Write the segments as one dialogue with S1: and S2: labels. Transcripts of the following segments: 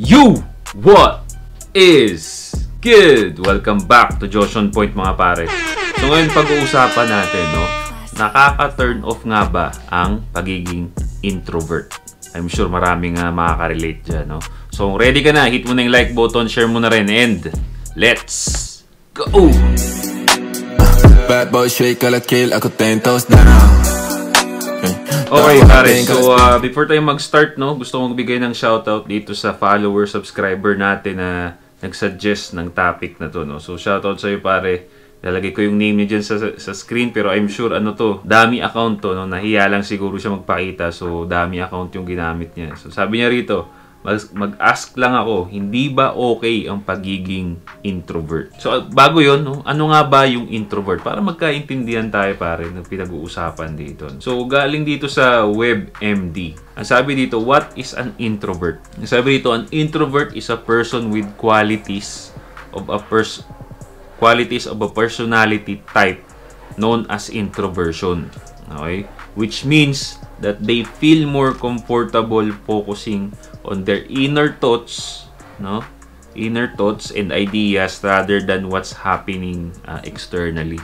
S1: You! What is good? Welcome back to Josh on Point mga pare. So ngayon pag-uusapan natin, no? Nakaka-turn off nga ba ang pagiging introvert? I'm sure maraming makaka-relate dyan, no? So ready ka na, hit mo na yung like button, share mo na rin, and let's go!
S2: Bad boy, shake a kill, ako 10 toes down.
S1: Okay, pare. So, before tayo mag-start, no, gusto kong magbigay ng shoutout dito sa follower, subscriber natin na nag-suggest ng topic na to, no. So, shoutout sa'yo, pare. Lalagay ko yung name niya dyan sa screen, pero I'm sure, ano to, dami account to, no. Nahiya lang siguro siya magpakita, so, dami account yung ginamit niya. So, sabi niya rito, mag-ask lang ako, hindi ba okay ang pagiging introvert? So, bago yon, no? Ano nga ba yung introvert? Para magkaintindihan tayo, pare, ng pinag-uusapan dito. So, galing dito sa WebMD. Ang sabi dito, what is an introvert? Ang sabi dito, an introvert is a person with qualities of a personality type known as introversion. Okay? Which means that they feel more comfortable focusing on their inner thoughts, no? Inner thoughts and ideas rather than what's happening externally.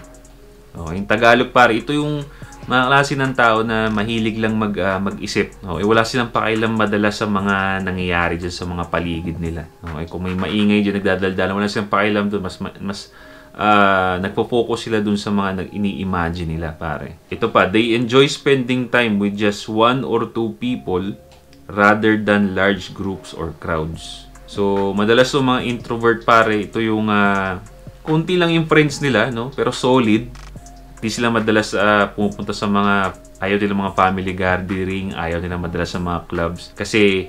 S1: Okay, in Tagalog, pare, ito yung mga klase ng tao na mahilig lang mag-isip. Okay, wala silang pakialam madalas sa mga nangyayari dyan sa mga paligid nila. Okay, kung may maingay dyan, nagdadaldalan, wala silang pakialam doon, mas nagpo-focus sila dun sa mga ini-imagine nila, pare. Ito pa, they enjoy spending time with just one or two people rather than large groups or crowds. So, madalas yung mga introvert, pare, ito yung kunti lang yung friends nila, no? Pero solid. Hindi sila madalas pupunta sa mga, ayaw nila mga family gathering, ayaw nila madalas sa mga clubs. Kasi,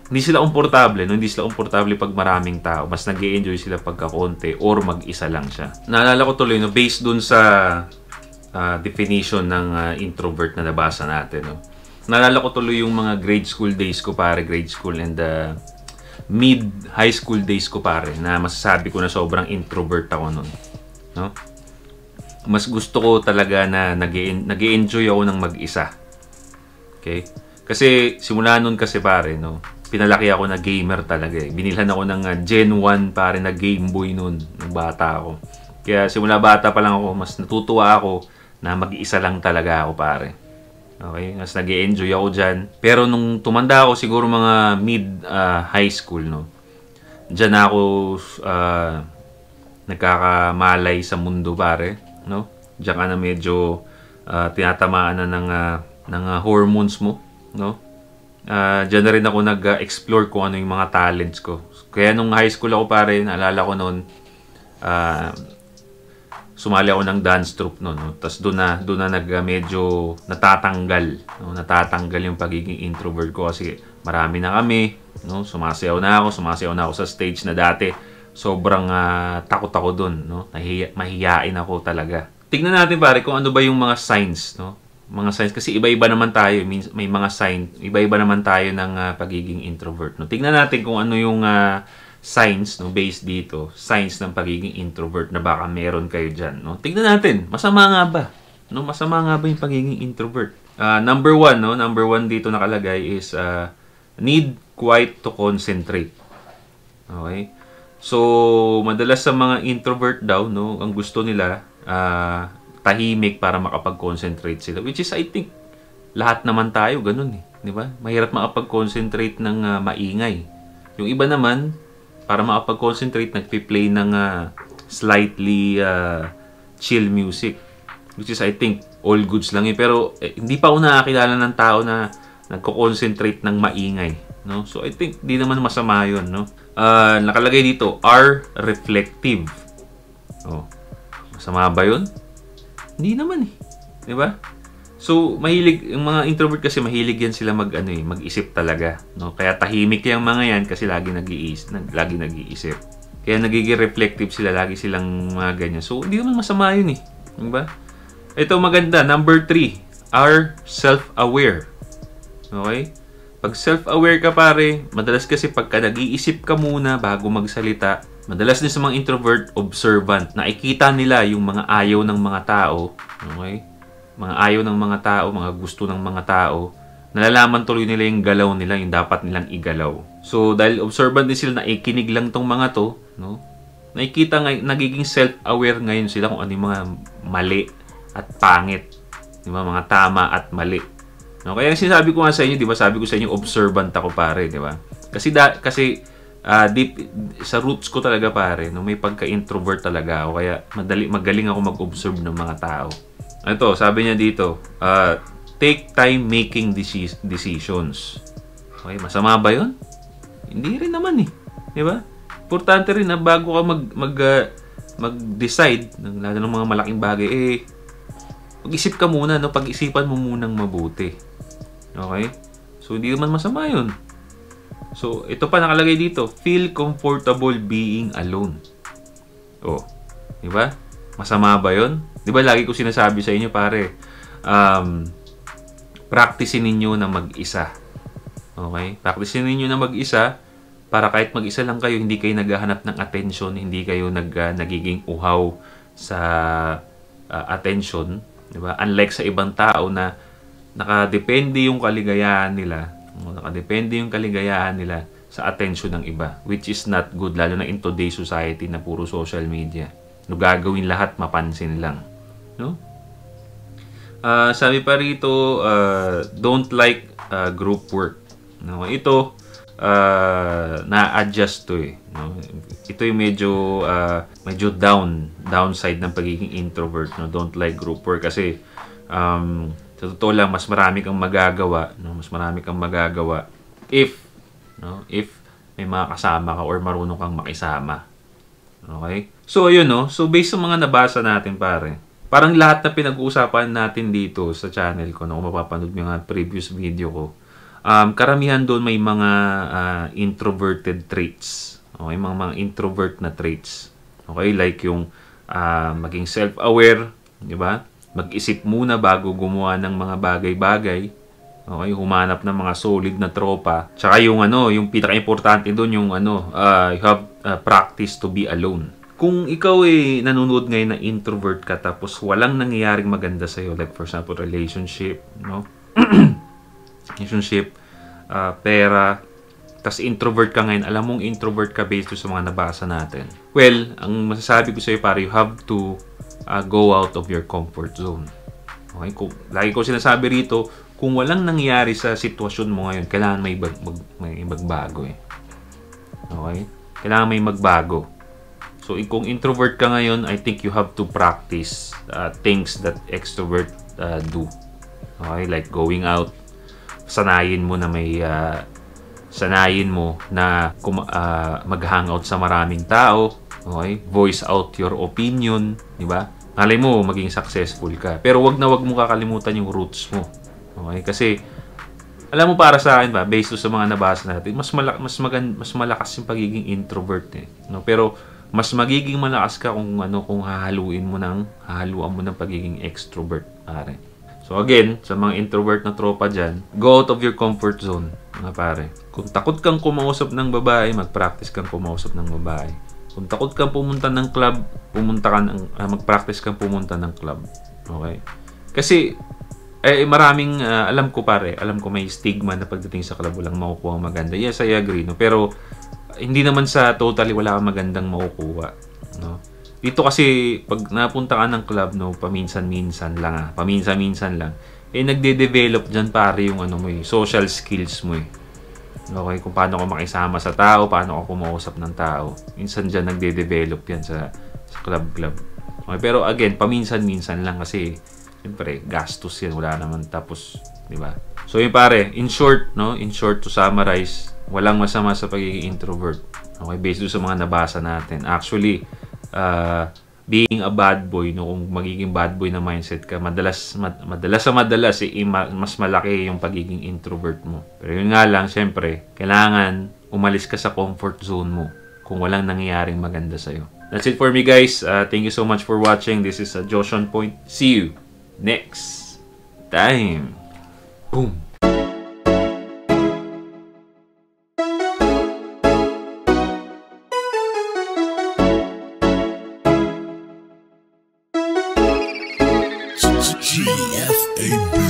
S1: hindi sila komportable, no? Hindi sila komportable pag maraming tao. Mas nag-e-enjoy sila pagka konti or mag-isa lang siya. Naalala ko tuloy, no? Based dun sa definition ng introvert na nabasa natin, no? Naalala ko tuloy yung mga grade school days ko, pare, grade school and mid-high school days ko, pare, na masasabi ko na sobrang introvert ako nun, no? Mas gusto ko talaga na nag-e-enjoy ako ng mag-isa. Okay? Kasi simula nun kasi, pare, no, pinalaki ako na gamer talaga eh. Binilhan ako ng Gen 1, pare, na Game Boy nun, nung bata ako. Kaya simula bata pa lang ako, mas natutuwa ako na mag-isa lang talaga ako, pare. Okay, mas nag-e-enjoy ako dyan. Pero nung tumanda ako, siguro mga mid-high school, no, dyan ako nagkakamalay sa mundo, pare, no? Diyan ka na medyo tinatamaan na ng hormones mo, no? Dyan na rin ako nag-explore kung ano yung mga talents ko. Kaya nung high school ako, pare, naalala ko noon, sumali ako ng dance troupe noon, no? Tapos doon na medyo natatanggal, no? Natatanggal yung pagiging introvert ko kasi marami na kami, no? Sumasayaw na ako sa stage na dati sobrang takot ako doon, no? Mahihiyain ako talaga. Tignan natin, pare, kung ano ba yung mga signs, no? Mga signs kasi iba-iba naman tayo, may mga sign, iba-iba naman tayo ng pagiging introvert, no? Tignan natin kung ano yung signs, no, based dito, signs ng pagiging introvert na baka meron kayo dyan, no? Tignan natin, masama nga ba? No, masama nga ba yung pagiging introvert? Number one, no? Number one dito nakalagay is need quiet to concentrate. Okay? So, madalas sa mga introvert daw, no, ang gusto nila tahimik para makapag-concentrate sila, which is, I think, lahat naman tayo ganun eh, di ba? Mahirap makapag-concentrate ng maingay. Yung iba naman, para makapag-concentrate, nagpi-play ng slightly chill music. Which is, I think, all goods lang eh. Pero, hindi pa ako nakakilala ng tao na nagko-concentrate ng maingay, no? So, I think, di naman masama yun, no? Nakalagay dito, are reflective. Oh, masama ba yun? Hindi naman eh. Di ba? So, mahilig, yung mga introvert kasi mahilig yan sila mag-isip talaga, no? Kaya tahimik yung mga yan kasi lagi nag-iisip. Kaya nagiging reflective sila, lagi silang mga ganyan. So, hindi naman masama yun eh. Di ba? Ito maganda, number 3, are self-aware. Okay? Pag self-aware ka, pare, madalas kasi pagka nag-iisip ka muna bago magsalita, madalas din sa mga introvert, observant. Nakikita nila yung mga ayaw ng mga tao, okay? Mga ayaw ng mga tao, mga gusto ng mga tao, nalalaman tuloy nila yung galaw nila, yung dapat nilang igalaw. So, dahil observant din sila, naikinig lang tong mga to, no? Nakikita nagiging self-aware ngayon sila kung ano yung mga mali at pangit. Di ba? Mga tama at mali. No? Kaya sinasabi ko nga sa inyo, di ba? Sabi ko sa inyo, observant ako pare, di ba? Kasi deep sa roots ko talaga pare, no, may pagka-introvert talaga ako. Kaya magaling ako mag-observe ng mga tao. Ito, sabi niya dito, take time making decisions. Okay, masama ba 'yon? Hindi rin naman eh. 'Di ba? Importante rin na bago ka mag-decide ng lalo ng mga malaking bagay, mag-isip ka muna, no? Pag-isipan mo munang mabuti. Okay? So, hindi naman masama 'yun. So, ito pa nakalagay dito, feel comfortable being alone. Oh, 'di ba? Masama ba 'yon? 'Di ba lagi ko sinasabi sa inyo, pare, practicein ninyo na mag-isa. Okay? Practicein ninyo na mag-isa para kahit mag-isa lang kayo, hindi kayo naghahanap ng attention, hindi kayo nagiging uhaw sa attention, 'di ba? Unlike sa ibang tao na nakadepende yung kaligayahan nila sa attention ng iba, which is not good, lalo na in today's society na puro social media. No, gagawin lahat mapansin lang, no? Sabi pa rito, don't like group work. No, ito na-adjust to eh, no? Ito yung medyo downside ng pagiging introvert, no? Don't like group work kasi sa totoo lang mas marami kang magagawa, no? Mas marami kang magagawa if may mga kasama ka or marunong kang makisama. Okay? So ayun, no. So based sa mga nabasa natin, pare, parang lahat na pinag-uusapan natin dito sa channel ko, no, kung mapapanood mo yung mga previous video ko, karamihan doon may mga introverted traits. Okay, mga introvert na traits. Okay, like yung maging self-aware, di ba? Mag-isip muna bago gumawa ng mga bagay-bagay. Okay, humanap ng mga solid na tropa. Tsaka yung yung pinaka-importante doon yung you have practice to be alone. Kung ikaw nanonood ngayon na introvert ka tapos walang nangyayaring maganda sa iyo, like for example relationship, no? Pera, tas introvert ka ngayon, alam mong introvert ka based sa mga nabasa natin. Well, ang masasabi ko sa iyo, pare, you have to go out of your comfort zone. Okay? Lagi ko sinasabi rito, kung walang nangyayari sa sitwasyon mo ngayon, kailangan may magbago eh. Okay? Kailangan may magbago. So, kung introvert ka ngayon, I think you have to practice things that extrovert do. Okay? Like going out. Sanayin mo na mag-hangout sa maraming tao. Okay? Voice out your opinion. Diba? Malay mo, maging successful ka. Pero wag mo kakalimutan yung roots mo. Okay? Kasi, alam mo para sa akin ba, based sa mga nabasa natin, mas malakas yung pagiging introvert eh. No? Pero, mas magiging malakas ka kung hahaluan mo ng pagiging extrovert, pare. So again, sa mga introvert na tropa dyan, go out of your comfort zone, mga pare. Kung takot kang kumausap ng babae, mag-practice kang kumausap ng babae. Kung takot kang pumunta ng club, mag-practice kang pumunta ng club. Okay? Kasi maraming alam ko may stigma na pagdating sa club walang makukuha maganda. Yes, I agree, no? Pero hindi naman sa totally wala kang magandang makukuha, no? Dito kasi pag napunta ka ng club, no, paminsan-minsan lang, nagde-develop diyan pare yung social skills mo eh. Okay, kung paano ka makisama sa tao, paano ka kumausap ng tao. Minsan diyan nagde-develop yan sa club. Okay, pero again, paminsan-minsan lang kasi siyempre gastos yan, wala naman tapos, di ba? So yun pare, in short to summarize, walang masama sa pagiging introvert. Okay, based sa mga nabasa natin. Actually, being a bad boy, no, kung magiging bad boy na mindset ka, madalas mas malaki yung pagiging introvert mo. Pero yun nga lang, syempre, kailangan umalis ka sa comfort zone mo kung walang nangyayaring maganda sa'yo. That's it for me, guys. Thank you so much for watching. This is Josh on Point. See you next time. Boom.
S2: GFAB.